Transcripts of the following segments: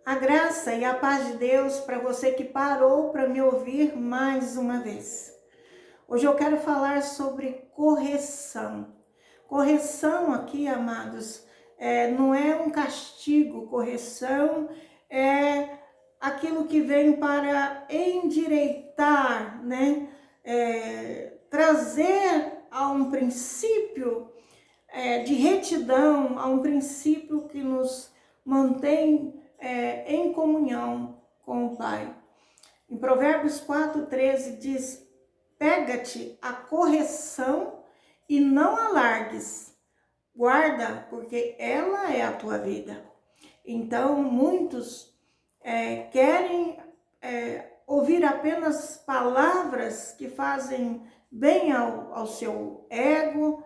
A graça e a paz de Deus para você que parou para me ouvir mais uma vez. Hoje eu quero falar sobre correção. Correção aqui, amados, não é um castigo. Correção é aquilo que vem para endireitar, né? Trazer a um princípio de retidão, a um princípio que nos mantém em comunhão com o Pai. Em Provérbios 4,13 diz: pega-te a correção e não alargues, guarda, porque ela é a tua vida. Então, muitos querem ouvir apenas palavras que fazem bem ao seu ego,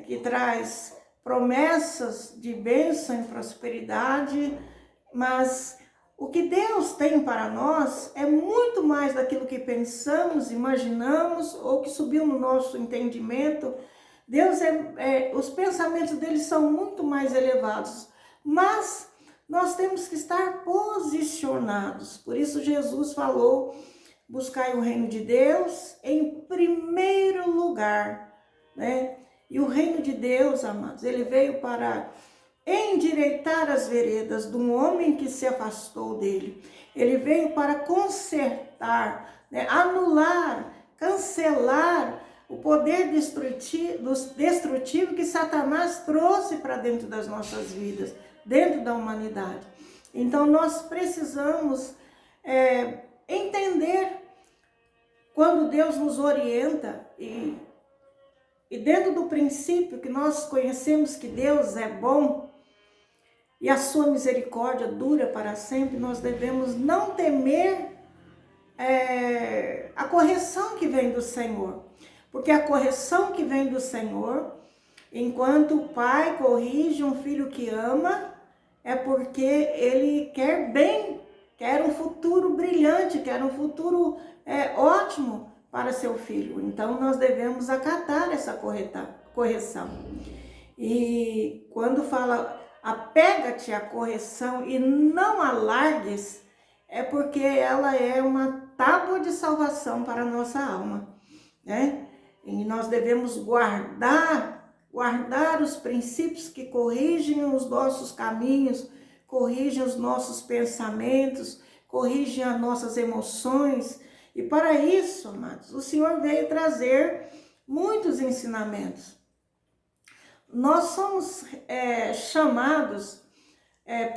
que traz promessas de bênção e prosperidade, mas o que Deus tem para nós é muito mais daquilo que pensamos, imaginamos ou que subiu no nosso entendimento. Deus os pensamentos dele são muito mais elevados, mas nós temos que estar posicionados. Por isso Jesus falou: buscai o reino de Deus em primeiro lugar, né? E o reino de Deus, amados, ele veio para endireitar as veredas de um homem que se afastou dele. Ele veio para consertar, né, anular, cancelar o poder destrutivo que Satanás trouxe para dentro das nossas vidas, dentro da humanidade. Então nós precisamos entender quando Deus nos orienta e dentro do princípio que nós conhecemos que Deus é bom e a sua misericórdia dura para sempre, nós devemos não temer a correção que vem do Senhor. Porque a correção que vem do Senhor, enquanto o pai corrige um filho que ama, é porque ele quer bem, quer um futuro brilhante, quer um futuro ótimo para seu filho. Então nós devemos acatar essa correção. E quando fala apega-te à correção e não alargues, é porque ela é uma tábua de salvação para a nossa alma, né? E nós devemos guardar os princípios que corrigem os nossos caminhos, corrigem os nossos pensamentos, corrigem as nossas emoções. E para isso, amados, o Senhor veio trazer muitos ensinamentos. Nós somos chamados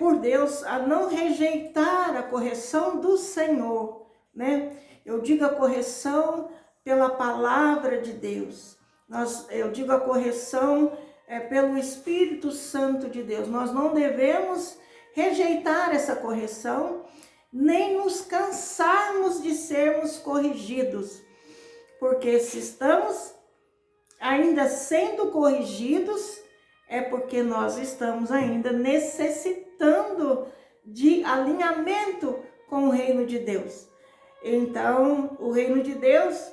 por Deus a não rejeitar a correção do Senhor, né? Eu digo a correção pela palavra de Deus. Eu digo a correção pelo Espírito Santo de Deus. Nós não devemos rejeitar essa correção, nem nos cansarmos de sermos corrigidos, porque se estamos ainda sendo corrigidos, é porque nós estamos ainda necessitando de alinhamento com o reino de Deus. Então, o reino de Deus,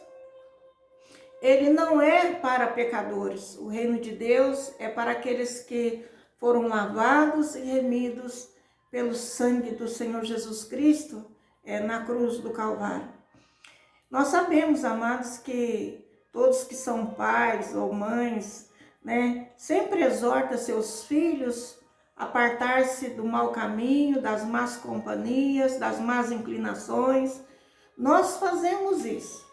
ele não é para pecadores. O reino de Deus é para aqueles que foram lavados e remidos pelo sangue do Senhor Jesus Cristo na cruz do Calvário. Nós sabemos, amados, que todos que são pais ou mães, né, sempre exorta seus filhos a apartar-se do mau caminho, das más companhias, das más inclinações. Nós fazemos isso.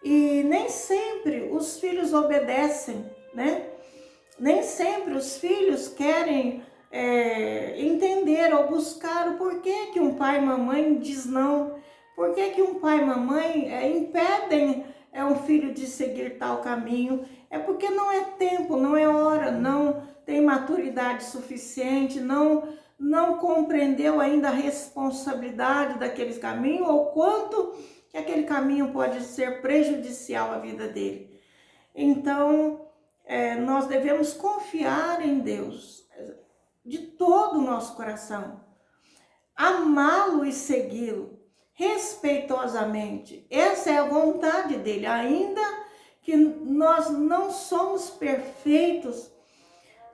E nem sempre os filhos obedecem, né? Nem sempre os filhos querem entender ou buscar o porquê que um pai e mamãe diz não. Por que um pai e mamãe impedem um filho de seguir tal caminho? É porque não é tempo, não é hora, não tem maturidade suficiente, não compreendeu ainda a responsabilidade daquele caminho ou quanto que aquele caminho pode ser prejudicial à vida dele. Então, nós devemos confiar em Deus de todo o nosso coração, amá-lo e segui-lo respeitosamente. Essa é a vontade dele, ainda que nós não somos perfeitos.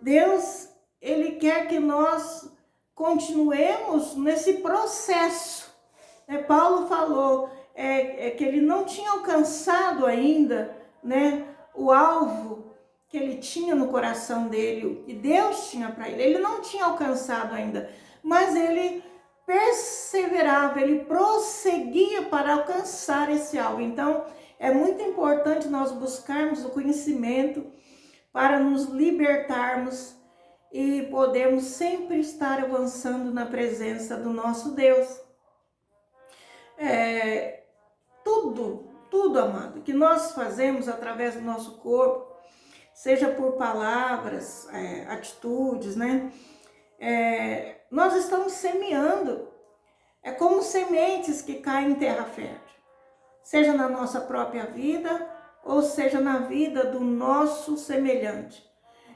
Deus, ele quer que nós continuemos nesse processo. Paulo falou que ele não tinha alcançado ainda, né, o alvo que ele tinha no coração dele, o que Deus tinha para ele. Ele não tinha alcançado ainda, mas ele perseverava, ele prosseguia para alcançar esse alvo. Então, é muito importante nós buscarmos o conhecimento para nos libertarmos e podermos sempre estar avançando na presença do nosso Deus. Tudo, amado, que nós fazemos através do nosso corpo, seja por palavras, atitudes, né? Nós estamos semeando. É como sementes que caem em terra fértil, seja na nossa própria vida ou seja na vida do nosso semelhante.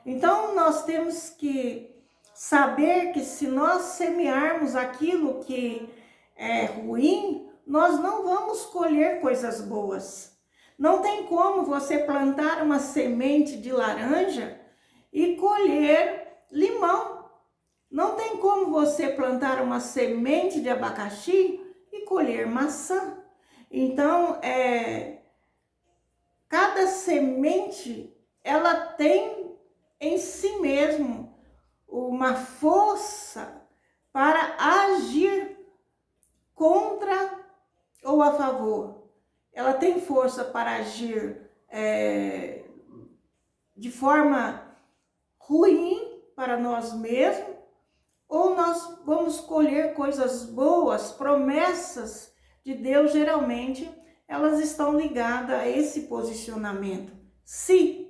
Então nós temos que saber que se nós semearmos aquilo que é ruim, nós não vamos colher coisas boas. Não tem como você plantar uma semente de laranja e colher limão. Não tem como você plantar uma semente de abacaxi e colher maçã. Então, cada semente, ela tem em si mesmo uma força para agir contra ou a favor. Ela tem força para agir de forma ruim para nós mesmos, ou nós vamos colher coisas boas, promessas de Deus. Geralmente elas estão ligadas a esse posicionamento. Se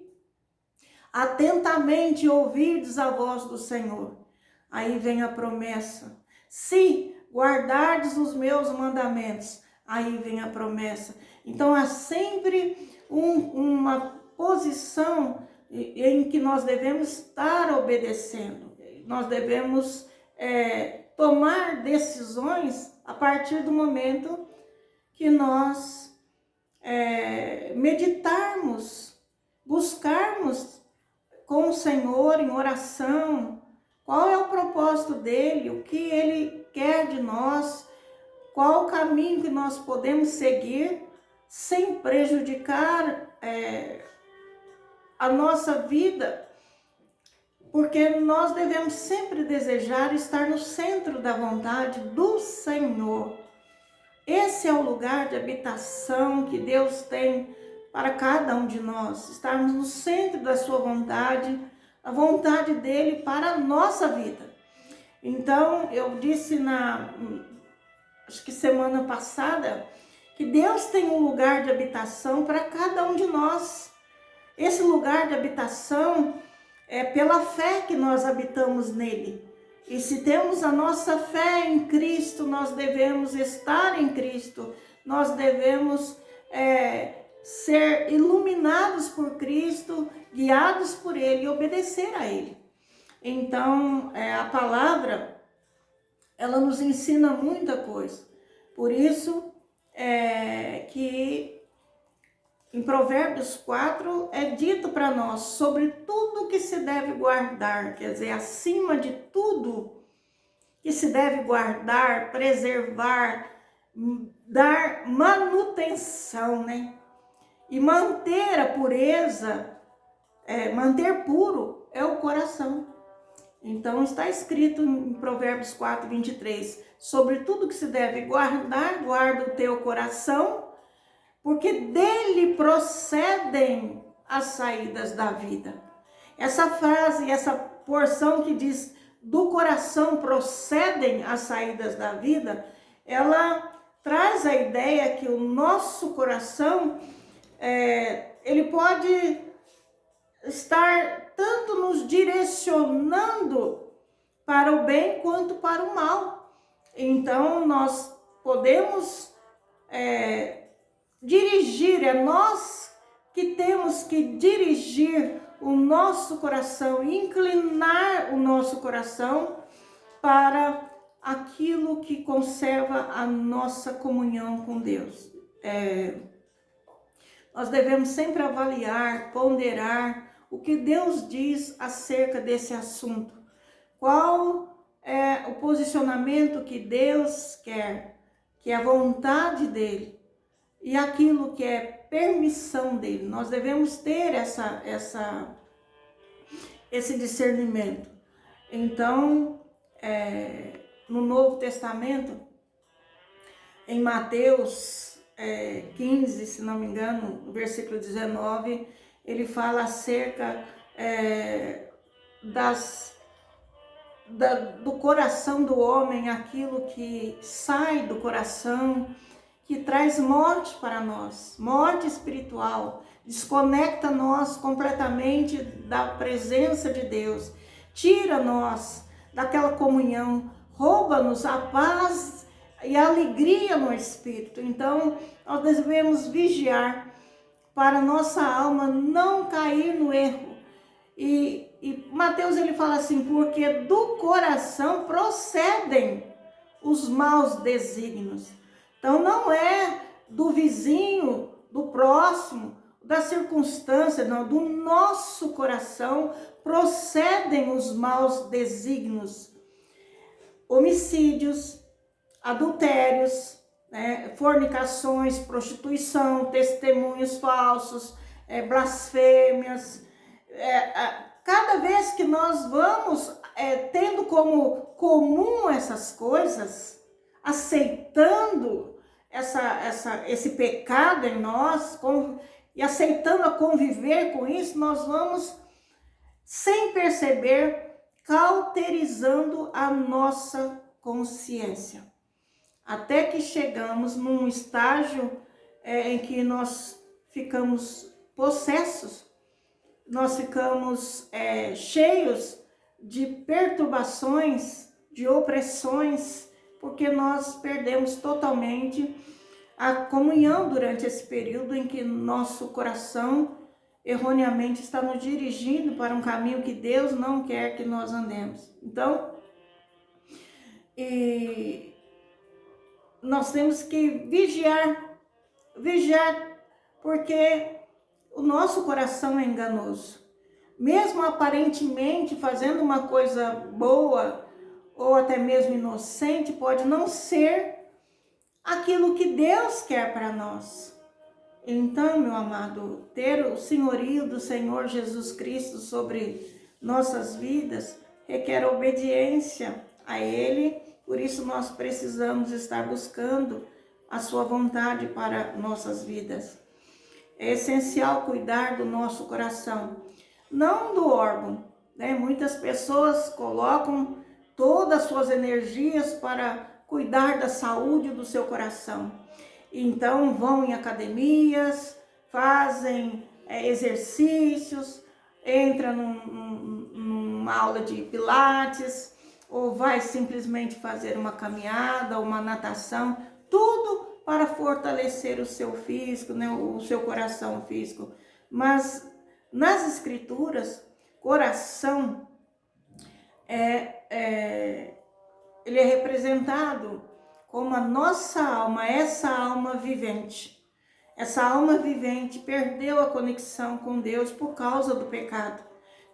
atentamente ouvirdes a voz do Senhor, aí vem a promessa. Se guardardes os meus mandamentos, aí vem a promessa. Então há sempre uma posição em que nós devemos estar obedecendo. Nós devemos tomar decisões a partir do momento que nós meditarmos, buscarmos com o Senhor em oração, qual é o propósito dele, o que ele quer de nós, qual o caminho que nós podemos seguir sem prejudicar a nossa vida, porque nós devemos sempre desejar estar no centro da vontade do Senhor. Esse é o lugar de habitação que Deus tem para cada um de nós, estarmos no centro da sua vontade, a vontade dele para a nossa vida. Então, eu disse acho que semana passada, que Deus tem um lugar de habitação para cada um de nós. Esse lugar de habitação é pela fé que nós habitamos nele. E se temos a nossa fé em Cristo, nós devemos estar em Cristo, nós devemos ser iluminados por Cristo, guiados por Ele e obedecer a Ele. Então, a palavra, ela nos ensina muita coisa. Por isso, que em Provérbios 4 é dito para nós sobre tudo que se deve guardar, quer dizer, acima de tudo que se deve guardar, preservar, dar manutenção, né? E manter a pureza, manter puro é o coração. Então está escrito em Provérbios 4, 23, sobre tudo que se deve guardar, guarda o teu coração, porque dele procedem as saídas da vida. Essa frase, essa porção que diz do coração procedem as saídas da vida, ela traz a ideia que o nosso coração, ele pode estar tanto nos direcionando para o bem quanto para o mal. Então nós podemos dirigir, é nós que temos que dirigir o nosso coração, inclinar o nosso coração para aquilo que conserva a nossa comunhão com Deus. Nós devemos sempre avaliar, ponderar o que Deus diz acerca desse assunto. Qual o posicionamento que Deus quer, que é a vontade dele, e aquilo que é permissão dele. Nós devemos ter esse discernimento. Então, no Novo Testamento, em Mateus 15, se não me engano, no versículo 19, ele fala acerca do coração do homem, aquilo que sai do coração, que traz morte para nós, morte espiritual, desconecta nós completamente da presença de Deus, tira nós daquela comunhão, rouba-nos a paz e a alegria no espírito. Então, nós devemos vigiar para nossa alma não cair no erro. E Mateus ele fala assim, porque do coração procedem os maus desígnios. Então não é do vizinho, do próximo, da circunstância, não, do nosso coração procedem os maus desígnios, homicídios, adultérios, fornicações, prostituição, testemunhos falsos, blasfêmias. Cada vez que nós vamos tendo como comum essas coisas, aceitando esse pecado em nós e aceitando a conviver com isso, nós vamos, sem perceber, cauterizando a nossa consciência. Até que chegamos num estágio em que nós ficamos possessos, nós ficamos cheios de perturbações, de opressões, porque nós perdemos totalmente a comunhão durante esse período em que nosso coração erroneamente está nos dirigindo para um caminho que Deus não quer que nós andemos. Então, nós temos que vigiar, porque o nosso coração é enganoso. Mesmo aparentemente fazendo uma coisa boa, ou até mesmo inocente, pode não ser aquilo que Deus quer para nós. Então, meu amado, ter o senhorio do Senhor Jesus Cristo sobre nossas vidas requer obediência a Ele, por isso nós precisamos estar buscando a sua vontade para nossas vidas. É essencial cuidar do nosso coração, não do órgão, Muitas pessoas colocam todas as suas energias para cuidar da saúde do seu coração. Então vão em academias, fazem exercícios, entra numa aula de pilates, ou vai simplesmente fazer uma caminhada, uma natação, tudo para fortalecer o seu físico, o seu coração físico. Mas nas escrituras, coração ele é representado como a nossa alma, essa alma vivente. Essa alma vivente perdeu a conexão com Deus por causa do pecado.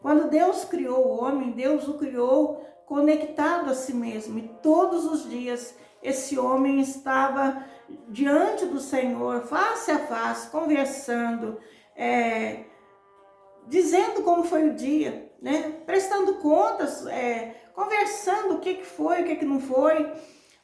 Quando Deus criou o homem, Deus o criou conectado a si mesmo. E todos os dias esse homem estava diante do Senhor, face a face, conversando, dizendo como foi o dia, prestando contas, conversando o que foi, o que não foi,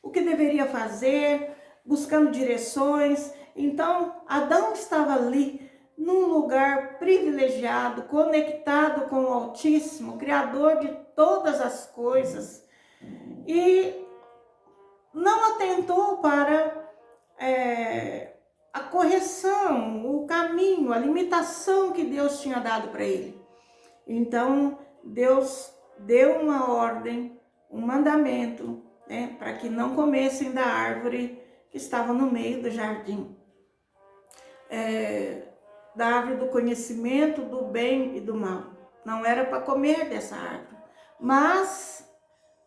o que deveria fazer, buscando direções. Então, Adão estava ali, num lugar privilegiado, conectado com o Altíssimo, Criador de todas as coisas, e não atentou para a correção, o caminho, a limitação que Deus tinha dado para ele. Então, Deus deu uma ordem, um mandamento, para que não comessem da árvore que estava no meio do jardim. Da árvore do conhecimento do bem e do mal. Não era para comer dessa árvore. Mas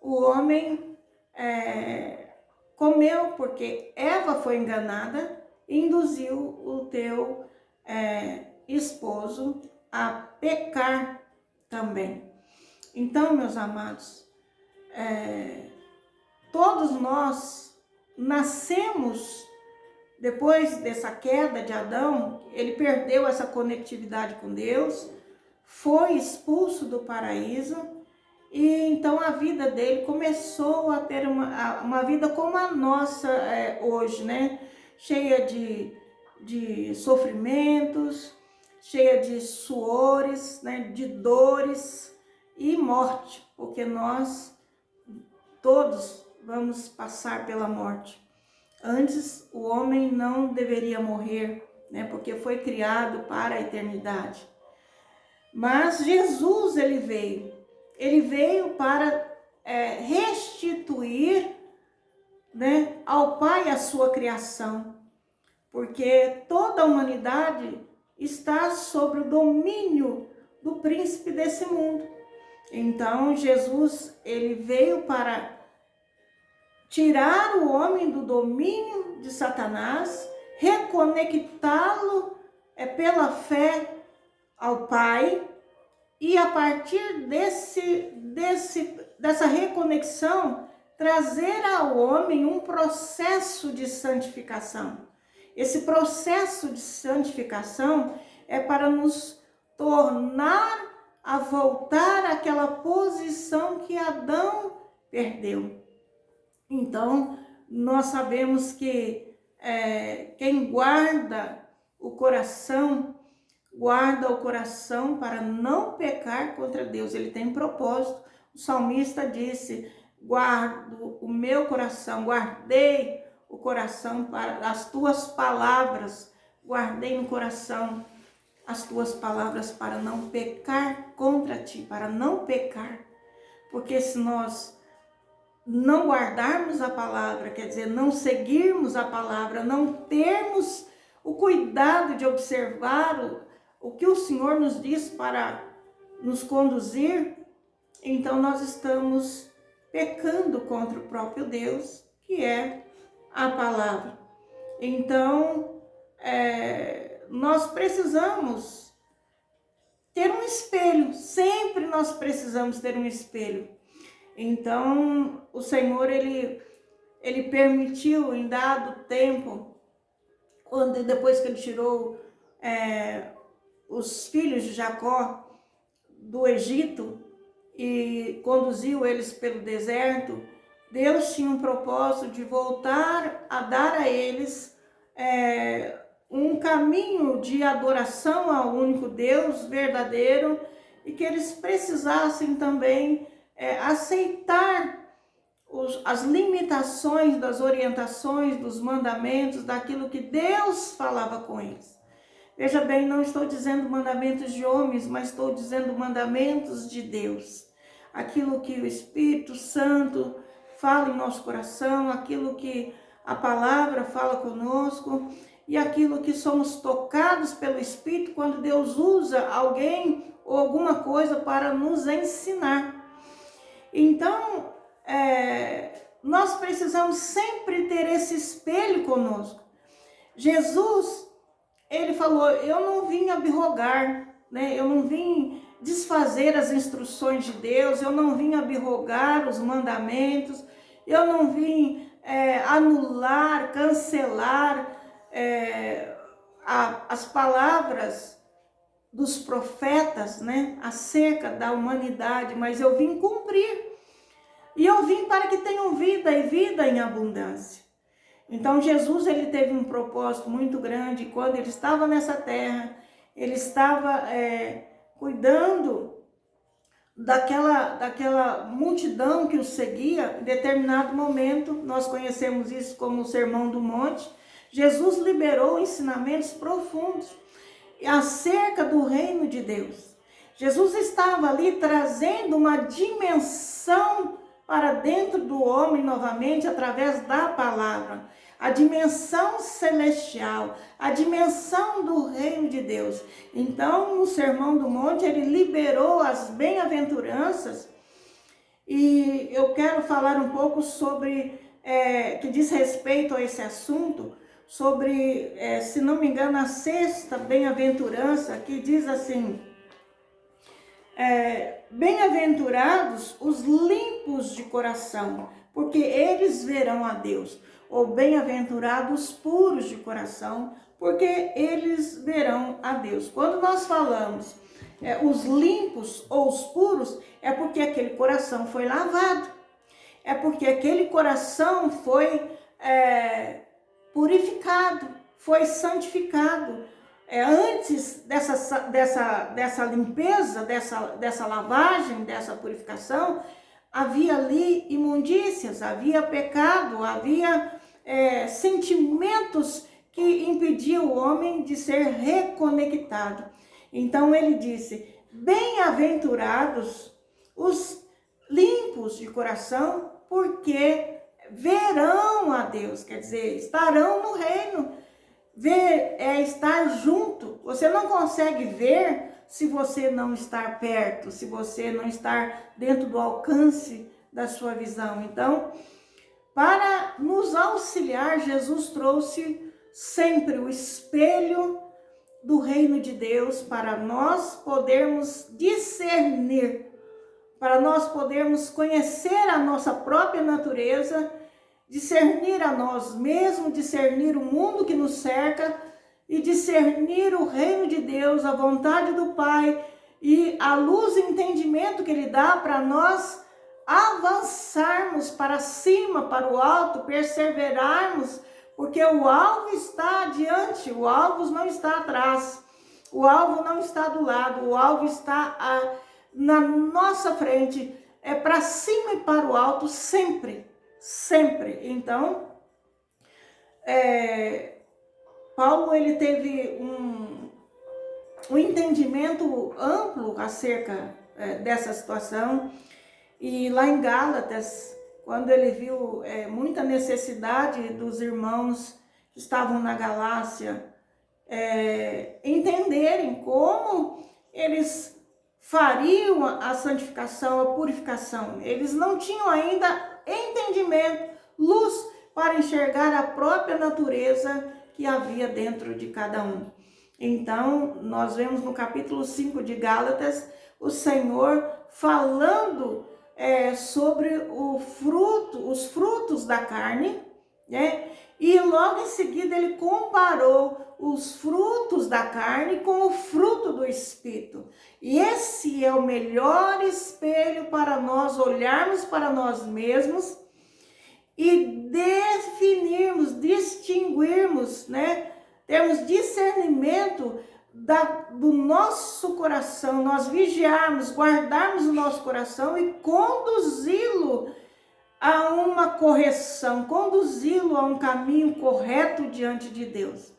o homem comeu, porque Eva foi enganada e induziu o teu esposo a pecar também. Então, meus amados, todos nós nascemos depois dessa queda de Adão. Ele perdeu essa conectividade com Deus, foi expulso do paraíso, e então a vida dele começou a ter uma vida como a nossa hoje, né? Cheia de sofrimentos, cheia de suores, né? De dores e morte, porque nós todos vamos passar pela morte. Antes, o homem não deveria morrer, né? Porque foi criado para a eternidade. Mas Jesus, ele veio para restituir, né, ao Pai a sua criação, porque toda a humanidade está sob o domínio do príncipe desse mundo. Então, Jesus, ele veio para tirar o homem do domínio de Satanás, reconectá-lo pela fé ao Pai, e a partir dessa reconexão, trazer ao homem um processo de santificação. Esse processo de santificação é para nos tornar a voltar àquela posição que Adão perdeu. Então, nós sabemos que quem guarda o coração para não pecar contra Deus. Ele tem um propósito. O salmista disse: guardo o meu coração, guardei o coração para as tuas palavras, guardei no coração as tuas palavras para não pecar contra ti, para não pecar. Porque se nós não guardarmos a palavra, quer dizer, não seguirmos a palavra, não termos o cuidado de observar o que o Senhor nos diz para nos conduzir, então nós estamos pecando contra o próprio Deus, que é a palavra. Então, nós precisamos ter um espelho, sempre nós precisamos ter um espelho. Então, o Senhor, ele permitiu em dado tempo, depois que ele tirou os filhos de Jacó do Egito e conduziu eles pelo deserto, Deus tinha um propósito de voltar a dar a eles um caminho de adoração ao único Deus verdadeiro, e que eles precisassem também aceitar as limitações das orientações, dos mandamentos, daquilo que Deus falava com eles. Veja bem, não estou dizendo mandamentos de homens, mas estou dizendo mandamentos de Deus. Aquilo que o Espírito Santo fala em nosso coração, aquilo que a palavra fala conosco, e aquilo que somos tocados pelo Espírito quando Deus usa alguém ou alguma coisa para nos ensinar. Então, nós precisamos sempre ter esse espelho conosco. Jesus, ele falou: eu não vim abrogar, né? Eu não vim desfazer as instruções de Deus, eu não vim abrogar os mandamentos, eu não vim anular, cancelar as palavras dos profetas, né, acerca da humanidade, mas eu vim cumprir. E eu vim para que tenham vida e vida em abundância. Então Jesus, ele teve um propósito muito grande. Quando ele estava nessa terra, ele estava cuidando daquela multidão que o seguia. Em determinado momento, nós conhecemos isso como o Sermão do Monte, Jesus liberou ensinamentos profundos acerca do reino de Deus. Jesus estava ali trazendo uma dimensão para dentro do homem novamente através da palavra. A dimensão celestial, a dimensão do reino de Deus. Então, no Sermão do Monte, ele liberou as bem-aventuranças. E eu quero falar um pouco sobre, que diz respeito a esse assunto, sobre, se não me engano, a sexta bem-aventurança, que diz assim: bem-aventurados os limpos limpos de coração, porque eles verão a Deus. Ou bem-aventurados puros de coração, porque eles verão a Deus. Quando nós falamos os limpos ou os puros, é porque aquele coração foi lavado. É porque aquele coração foi purificado, foi santificado. Antes dessa limpeza, dessa lavagem, dessa purificação, havia ali imundícias, havia pecado, havia sentimentos que impediam o homem de ser reconectado. Então ele disse: bem-aventurados os limpos de coração, porque verão a Deus, quer dizer, estarão no reino. Ver é estar junto. Você não consegue ver se você não estar perto, se você não estar dentro do alcance da sua visão. Então, para nos auxiliar, Jesus trouxe sempre o espelho do reino de Deus para nós podermos discernir, para nós podermos conhecer a nossa própria natureza, discernir a nós mesmos, discernir o mundo que nos cerca e discernir o reino de Deus, a vontade do Pai e a luz e entendimento que Ele dá para nós avançarmos para cima, para o alto, perseverarmos, porque o alvo está adiante, o alvo não está atrás, o alvo não está do lado, o alvo está na nossa frente, é para cima e para o alto sempre, sempre. Então, Paulo ele teve um entendimento amplo acerca dessa situação, e lá em Gálatas, quando ele viu muita necessidade dos irmãos que estavam na Galácia entenderem como eles fariam a santificação, a purificação. Eles não tinham ainda entendimento, luz para enxergar a própria natureza que havia dentro de cada um. Então, nós vemos no capítulo 5 de Gálatas, o Senhor falando sobre os frutos da carne, né? E logo em seguida ele comparou os frutos da carne com o fruto do Espírito. E esse é o melhor espelho para nós olharmos para nós mesmos e definirmos, distinguirmos, né? Termos discernimento do nosso coração, nós vigiarmos, guardarmos o nosso coração e conduzi-lo a uma correção, conduzi-lo a um caminho correto diante de Deus.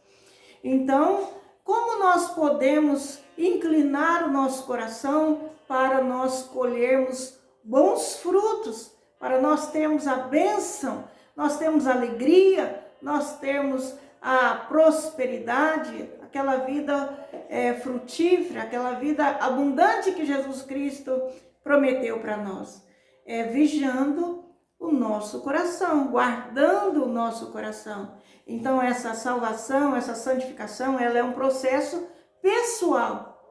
Então, como nós podemos inclinar o nosso coração para nós colhermos bons frutos, para nós termos a bênção, nós temos a alegria, nós temos a prosperidade, aquela vida frutífera, aquela vida abundante que Jesus Cristo prometeu para nós. Vigiando o nosso coração, guardando o nosso coração. Então essa salvação, essa santificação, ela é um processo pessoal.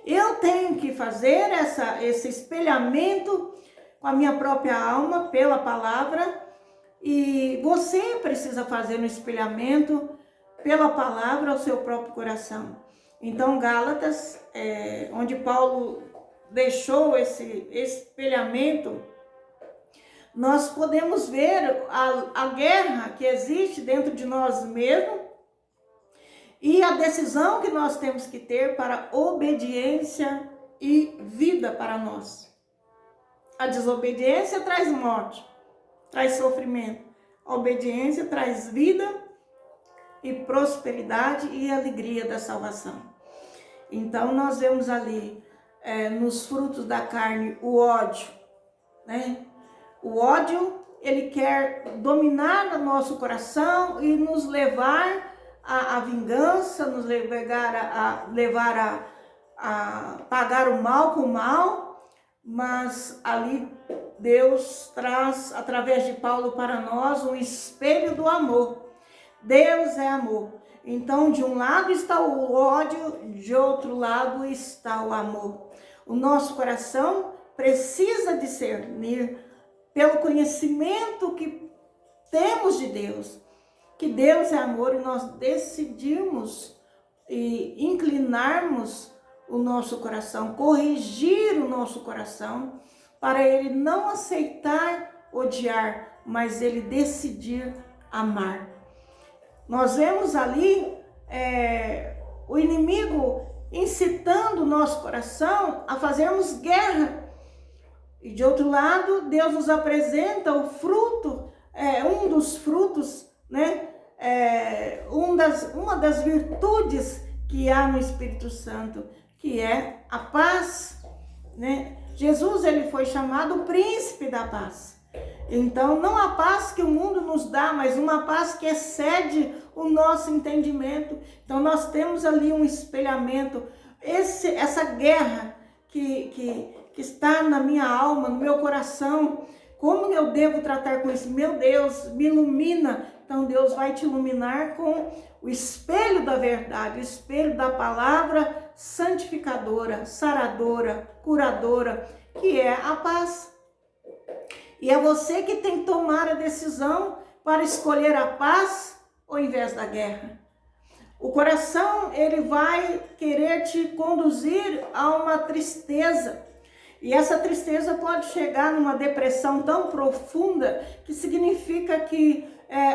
Eu tenho que fazer esse espelhamento com a minha própria alma pela palavra, e você precisa fazer um espelhamento pela palavra ao seu próprio coração. Então Gálatas, onde Paulo deixou esse espelhamento, nós podemos ver a guerra que existe dentro de nós mesmos e a decisão que nós temos que ter para obediência e vida para nós. A desobediência traz morte, traz sofrimento. A obediência traz vida e prosperidade e alegria da salvação. Então nós vemos ali nos frutos da carne o ódio, né? O ódio, ele quer dominar o nosso coração e nos levar à vingança, nos levar a pagar o mal com o mal, mas ali Deus traz, através de Paulo para nós, um espelho do amor. Deus é amor. Então, de um lado está o ódio, de outro lado está o amor. O nosso coração precisa discernir pelo conhecimento que temos de Deus, que Deus é amor, e nós decidimos e inclinarmos o nosso coração, corrigir o nosso coração, para ele não aceitar odiar, mas ele decidir amar. Nós vemos ali o inimigo incitando o nosso coração a fazermos guerra. E de outro lado, Deus nos apresenta o fruto, um dos frutos, né? Uma das virtudes que há no Espírito Santo, que é a paz, né? Jesus, ele foi chamado o príncipe da paz. Então, não a paz que o mundo nos dá, mas uma paz que excede o nosso entendimento. Então, nós temos ali um espelhamento, essa guerra que está na minha alma, no meu coração. Como eu devo tratar com isso? Meu Deus, me ilumina. Então, Deus vai te iluminar com o espelho da verdade, o espelho da palavra santificadora, saradora, curadora, que é a paz. E é você que tem que tomar a decisão para escolher a paz ao invés da guerra. O coração, ele vai querer te conduzir a uma tristeza. E essa tristeza pode chegar numa depressão tão profunda que significa que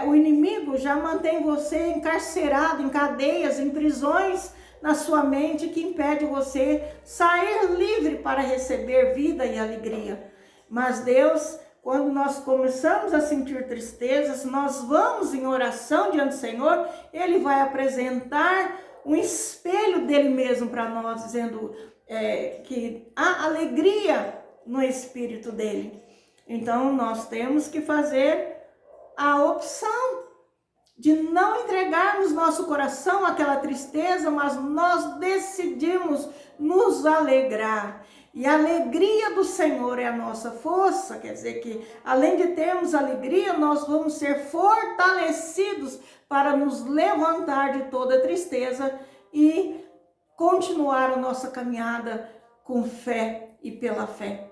o inimigo já mantém você encarcerado em cadeias, em prisões na sua mente, que impede você sair livre para receber vida e alegria. Mas Deus, quando nós começamos a sentir tristezas, nós vamos em oração diante do Senhor, Ele vai apresentar um espelho dele mesmo para nós, dizendo que há alegria no espírito dele. Então, nós temos que fazer a opção de não entregarmos nosso coração àquela tristeza, mas nós decidimos nos alegrar. E a alegria do Senhor é a nossa força, quer dizer que além de termos alegria, nós vamos ser fortalecidos para nos levantar de toda tristeza e continuar a nossa caminhada com fé e pela fé.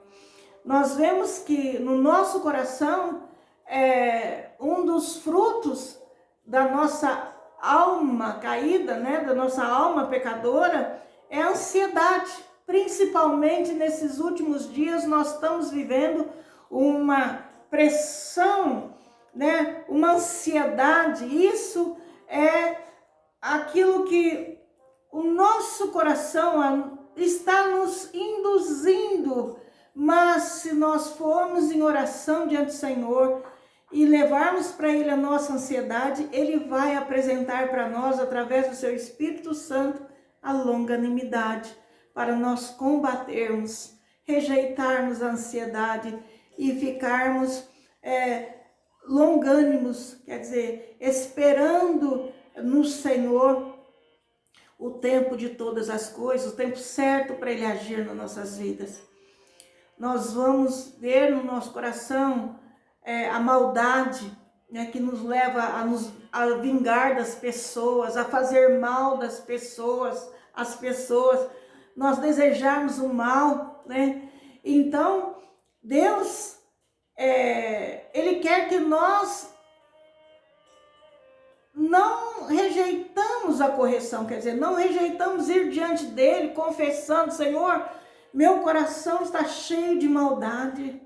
Nós vemos que no nosso coração, um dos frutos da nossa alma caída, né, da nossa alma pecadora, é a ansiedade. Principalmente nesses últimos dias, nós estamos vivendo uma pressão, né, uma ansiedade. Isso é aquilo que o nosso coração está nos induzindo. Mas se nós formos em oração diante do Senhor e levarmos para Ele a nossa ansiedade, Ele vai apresentar para nós, através do seu Espírito Santo, a longanimidade, para nós combatermos, rejeitarmos a ansiedade e ficarmos longânimos, quer dizer, esperando no Senhor o tempo de todas as coisas, o tempo certo para Ele agir nas nossas vidas. Nós vamos ver no nosso coração a maldade, né, que nos leva a vingar das pessoas, a fazer mal das pessoas, as pessoas, nós desejarmos o mal, né? Então, Deus, Ele quer que nós não rejeitamos a correção, quer dizer, não rejeitamos ir diante dEle, confessando: Senhor, meu coração está cheio de maldade,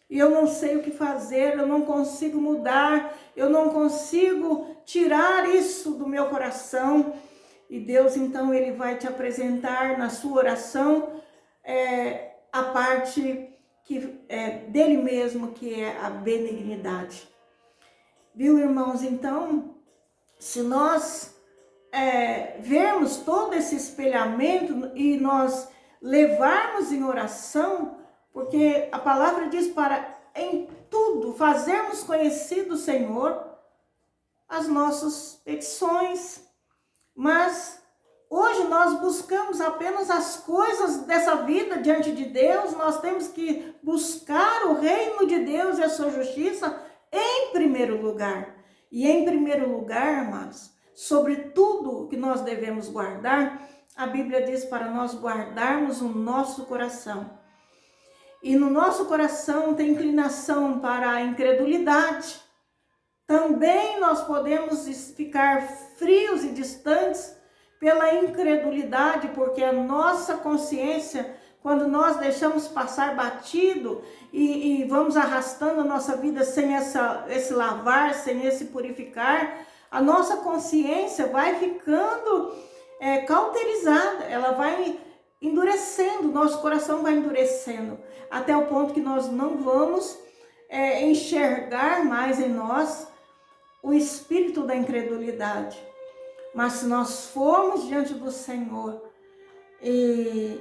e eu não sei o que fazer, eu não consigo mudar, eu não consigo tirar isso do meu coração. E Deus, então, Ele vai te apresentar na sua oração a parte dele mesmo, que é a benignidade. Viu, irmãos? Então, se nós vermos todo esse espelhamento e nós levarmos em oração, porque a palavra diz para em tudo fazermos conhecido o Senhor as nossas petições. Mas hoje nós buscamos apenas as coisas dessa vida diante de Deus. Nós temos que buscar o reino de Deus e a sua justiça em primeiro lugar. E em primeiro lugar, amados, sobre tudo que nós devemos guardar, a Bíblia diz para nós guardarmos o nosso coração. e no nosso coração tem inclinação para a incredulidade, também nós podemos ficar frios e distantes pela incredulidade, porque a nossa consciência, quando nós deixamos passar batido e vamos arrastando a nossa vida sem esse lavar, sem esse purificar, a nossa consciência vai ficando cauterizada, ela vai endurecendo, nosso coração vai endurecendo, até o ponto que nós não vamos enxergar mais em nós o espírito da incredulidade. Mas se nós formos diante do Senhor e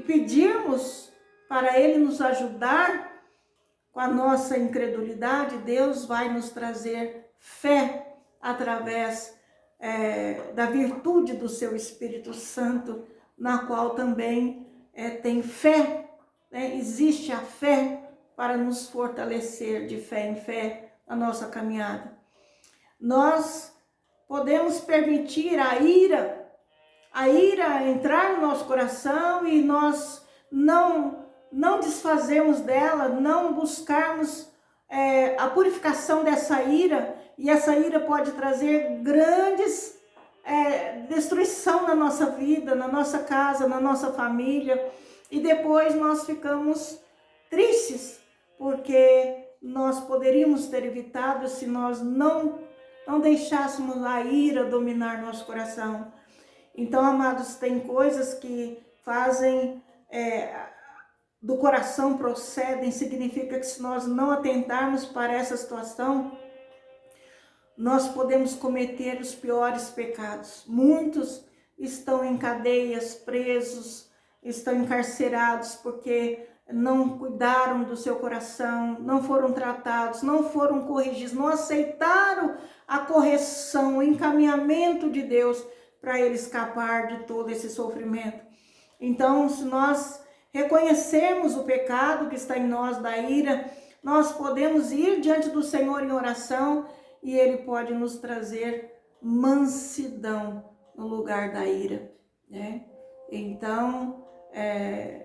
pedirmos para Ele nos ajudar com a nossa incredulidade, Deus vai nos trazer fé através da virtude do seu Espírito Santo, na qual também tem fé, né? Existe a fé para nos fortalecer de fé em fé na nossa caminhada. Nós podemos permitir a ira entrar no nosso coração e nós não desfazermos dela, não buscarmos a purificação dessa ira, e essa ira pode trazer grandes destruição na nossa vida, na nossa casa, na nossa família, e depois nós ficamos tristes, porque nós poderíamos ter evitado se nós não deixássemos a ira dominar nosso coração. Então, amados, tem coisas que fazem, do coração procedem, significa que se nós não atentarmos para essa situação, nós podemos cometer os piores pecados. Muitos estão em cadeias, presos, estão encarcerados porque não cuidaram do seu coração, não foram tratados, não foram corrigidos, não aceitaram a correção, o encaminhamento de Deus para ele escapar de todo esse sofrimento. Então, se nós reconhecermos o pecado que está em nós da ira, nós podemos ir diante do Senhor em oração e Ele pode nos trazer mansidão no lugar da ira, né? Então,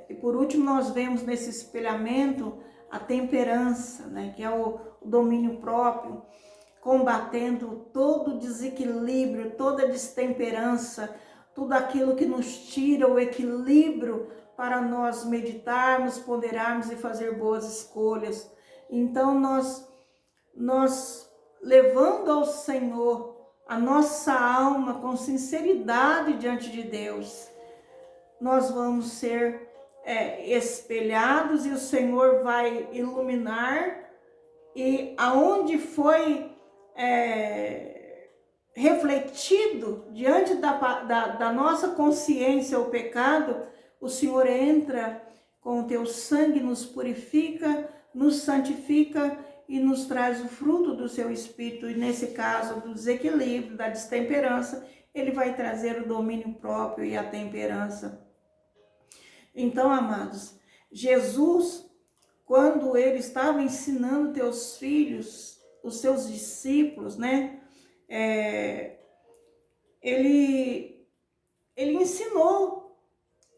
e por último, nós vemos nesse espelhamento a temperança, né? Que é o domínio próprio, combatendo todo desequilíbrio, toda destemperança, tudo aquilo que nos tira o equilíbrio para nós meditarmos, ponderarmos e fazer boas escolhas. Então, nós levando ao Senhor a nossa alma com sinceridade diante de Deus, nós vamos ser espelhados e o Senhor vai iluminar, e aonde foi refletido diante da nossa consciência o pecado, o Senhor entra com o teu sangue, nos purifica, nos santifica e nos traz o fruto do seu Espírito, e nesse caso do desequilíbrio, da destemperança, ele vai trazer o domínio próprio e a temperança. Então, amados, Jesus, quando ele estava ensinando teus filhos, os seus discípulos, né, ele ensinou,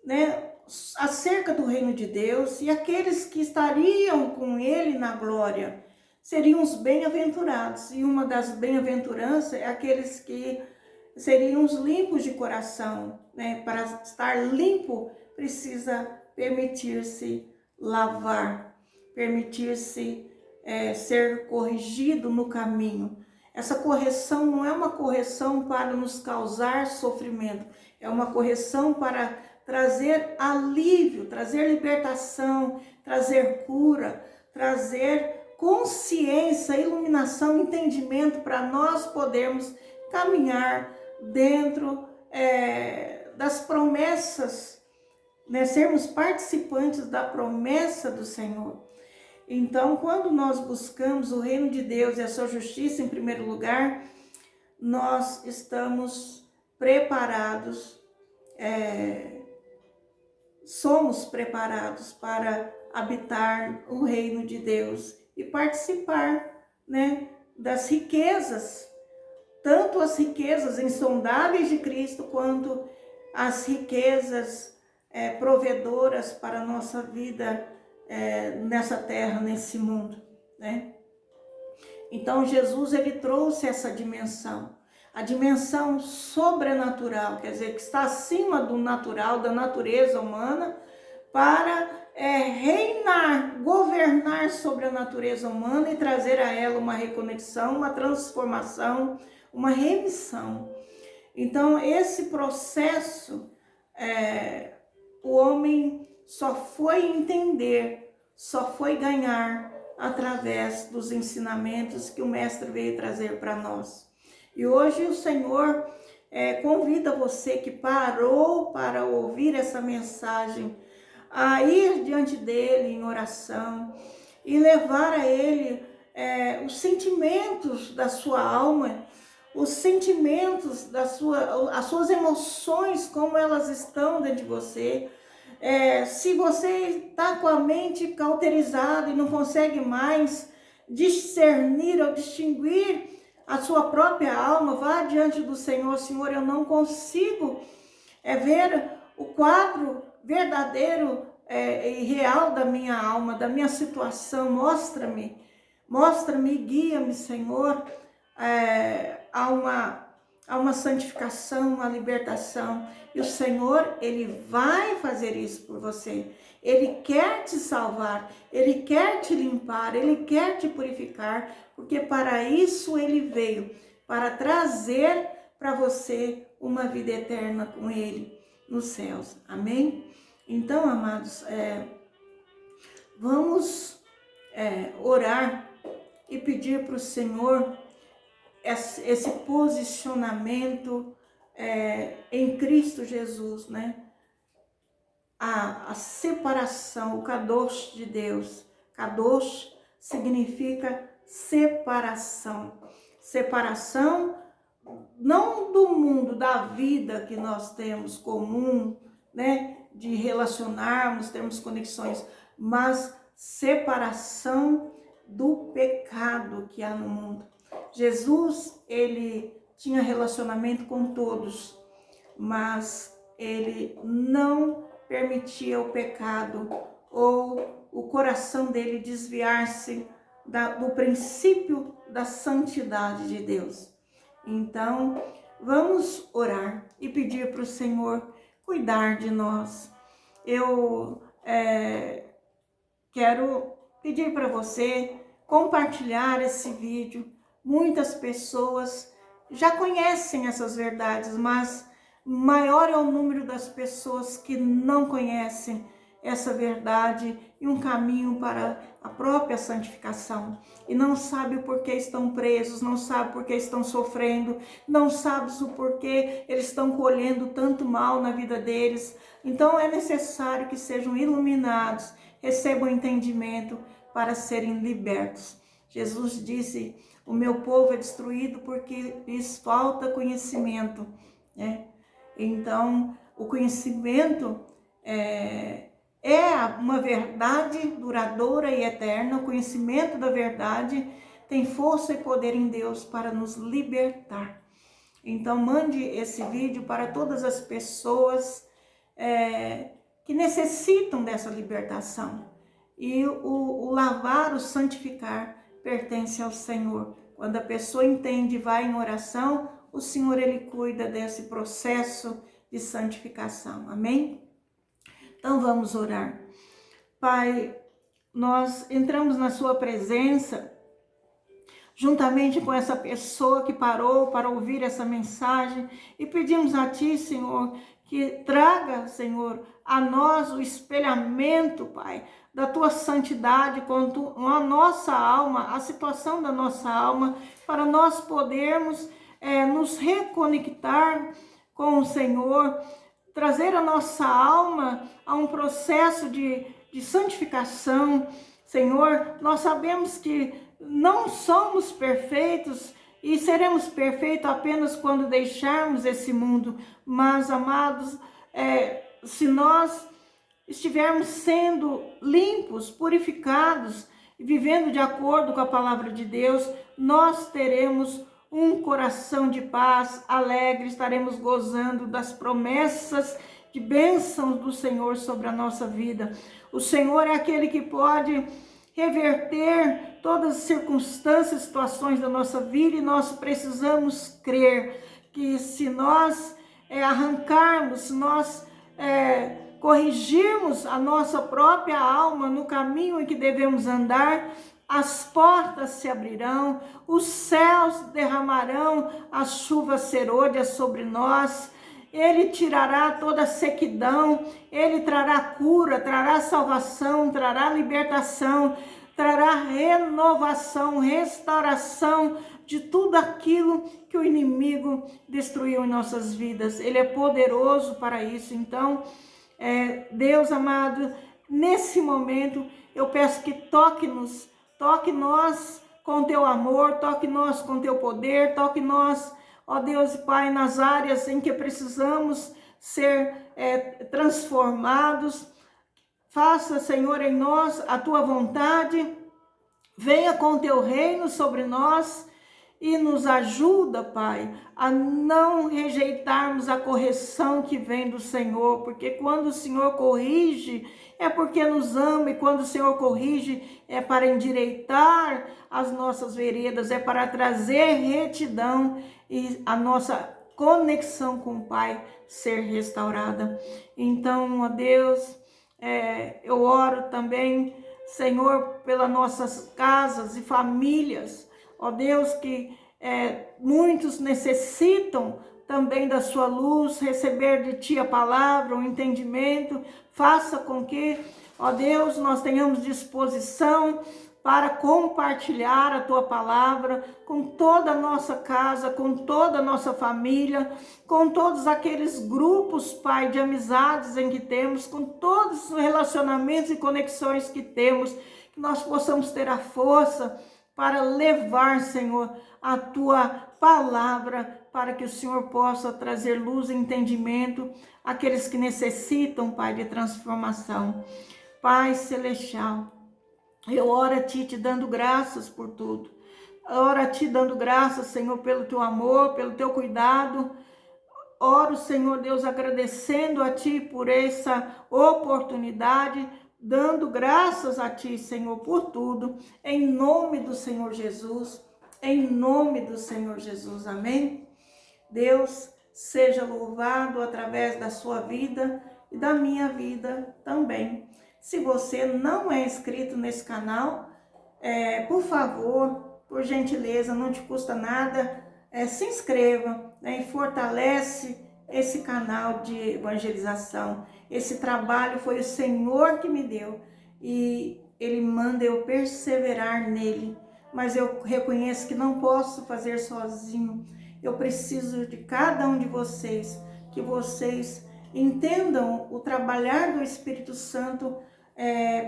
né, acerca do reino de Deus, e aqueles que estariam com ele na glória seriam os bem-aventurados, e uma das bem-aventuranças é aqueles que seriam os limpos de coração, né? Para estar limpo, precisa permitir-se lavar, permitir-se ser corrigido no caminho. Essa correção não é uma correção para nos causar sofrimento, é uma correção para trazer alívio, trazer libertação, trazer cura, trazer consciência, iluminação, entendimento, para nós podermos caminhar dentro das promessas, né? Sermos participantes da promessa do Senhor. Então, quando nós buscamos o reino de Deus e a sua justiça em primeiro lugar, nós estamos preparados, somos preparados para habitar o reino de Deus e participar, né, das riquezas, tanto as riquezas insondáveis de Cristo, quanto as riquezas provedoras para a nossa vida nessa terra, nesse mundo, né? Então Jesus, ele trouxe essa dimensão, a dimensão sobrenatural, quer dizer, que está acima do natural, da natureza humana, para reinar, governar sobre a natureza humana e trazer a ela uma reconexão, uma transformação, uma remissão. Então, esse processo, o homem só foi entender, só foi ganhar através dos ensinamentos que o Mestre veio trazer para nós. E hoje o Senhor convida você que parou para ouvir essa mensagem a ir diante dele em oração e levar a ele os sentimentos da sua alma, os sentimentos as suas emoções, como elas estão dentro de você. Se você está com a mente cauterizada e não consegue mais discernir ou distinguir a sua própria alma, vá diante do Senhor. Senhor, eu não consigo ver o quadro verdadeiro e real da minha alma, da minha situação. Mostra-me, guia-me, Senhor, a uma santificação, uma libertação. E o Senhor, ele vai fazer isso por você. Ele quer te salvar, ele quer te limpar, ele quer te purificar, porque para isso ele veio, para trazer para você uma vida eterna com ele nos céus. Amém? Então, amados, vamos orar e pedir para o Senhor esse posicionamento em Cristo Jesus, né? A separação, o kadosh de Deus. Kadosh significa separação. Separação não do mundo, da vida que nós temos comum, né? De relacionarmos, termos conexões, mas separação do pecado que há no mundo. Jesus, ele tinha relacionamento com todos, mas ele não permitia o pecado ou o coração dele desviar-se do princípio da santidade de Deus. Então, vamos orar e pedir para o Senhor cuidar de nós. Eu quero pedir para você compartilhar esse vídeo. Muitas pessoas já conhecem essas verdades, mas maior é o número das pessoas que não conhecem essa verdade e um caminho para a própria santificação. E não sabe o porquê estão presos, não sabe por que estão sofrendo, não sabe o porquê eles estão colhendo tanto mal na vida deles. Então é necessário que sejam iluminados, recebam entendimento para serem libertos. Jesus disse: o meu povo é destruído porque lhes falta conhecimento, né? Então, o conhecimento é uma verdade duradoura e eterna. O conhecimento da verdade tem força e poder em Deus para nos libertar. Então, mande esse vídeo para todas as pessoas que necessitam dessa libertação. E o lavar, o santificar, pertence ao Senhor. Quando a pessoa entende e vai em oração, o Senhor, ele cuida desse processo de santificação. Amém? Então vamos orar. Pai, nós entramos na sua presença juntamente com essa pessoa que parou para ouvir essa mensagem e pedimos a Ti, Senhor, que traga, Senhor, a nós o espelhamento, Pai, da Tua santidade com a nossa alma, a situação da nossa alma, para nós podermos nos reconectar com o Senhor, trazer a nossa alma a um processo de santificação. Senhor, nós sabemos que não somos perfeitos e seremos perfeitos apenas quando deixarmos esse mundo, mas, amados, se nós estivermos sendo limpos, purificados e vivendo de acordo com a palavra de Deus, nós teremos um coração de paz, alegre, estaremos gozando das promessas de bênçãos do Senhor sobre a nossa vida. O Senhor é aquele que pode reverter todas as circunstâncias, situações da nossa vida, e nós precisamos crer que se nós arrancarmos, se nós corrigirmos a nossa própria alma no caminho em que devemos andar, as portas se abrirão, os céus derramarão as chuvas serôdias sobre nós. Ele tirará toda a sequidão, Ele trará cura, trará salvação, trará libertação, trará renovação, restauração de tudo aquilo que o inimigo destruiu em nossas vidas. Ele é poderoso para isso. Então, Deus amado, nesse momento eu peço que toque-nos, toque nós com teu amor, toque nós com teu poder, toque nós, ó Deus e Pai, nas áreas em que precisamos ser transformados. Faça, Senhor, em nós a tua vontade, venha com o teu reino sobre nós e nos ajuda, Pai, a não rejeitarmos a correção que vem do Senhor, porque quando o Senhor corrige é porque nos ama, e quando o Senhor corrige é para endireitar as nossas veredas, é para trazer retidão e a nossa conexão com o Pai ser restaurada. Então, ó Deus, eu oro também, Senhor, pelas nossas casas e famílias, ó Deus, que muitos necessitam também da sua luz, receber de Ti a palavra, o entendimento. Faça com que, ó Deus, nós tenhamos disposição para compartilhar a Tua palavra com toda a nossa casa, com toda a nossa família, com todos aqueles grupos, Pai, de amizades em que temos, com todos os relacionamentos e conexões que temos, que nós possamos ter a força para levar, Senhor, a Tua palavra, para que o Senhor possa trazer luz e entendimento àqueles que necessitam, Pai, de transformação. Pai Celestial, eu oro a Ti te dando graças por tudo. Oro a Ti dando graças, Senhor, pelo Teu amor, pelo Teu cuidado. Oro, Senhor Deus, agradecendo a Ti por essa oportunidade, dando graças a Ti, Senhor, por tudo, em nome do Senhor Jesus, em nome do Senhor Jesus, amém? Deus seja louvado através da sua vida e da minha vida também. Se você não é inscrito nesse canal, por favor, por gentileza, não te custa nada, se inscreva, né, e fortalece esse canal de evangelização. Esse trabalho foi o Senhor que me deu e Ele manda eu perseverar nele, mas eu reconheço que não posso fazer sozinho. Eu preciso de cada um de vocês, que vocês entendam o trabalhar do Espírito Santo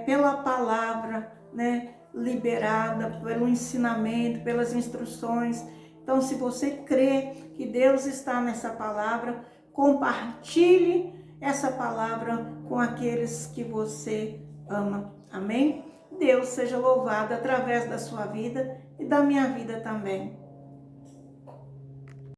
pela palavra, né, liberada, pelo ensinamento, pelas instruções. Então, se você crê que Deus está nessa palavra, compartilhe essa palavra com aqueles que você ama. Amém? Deus seja louvado através da sua vida e da minha vida também.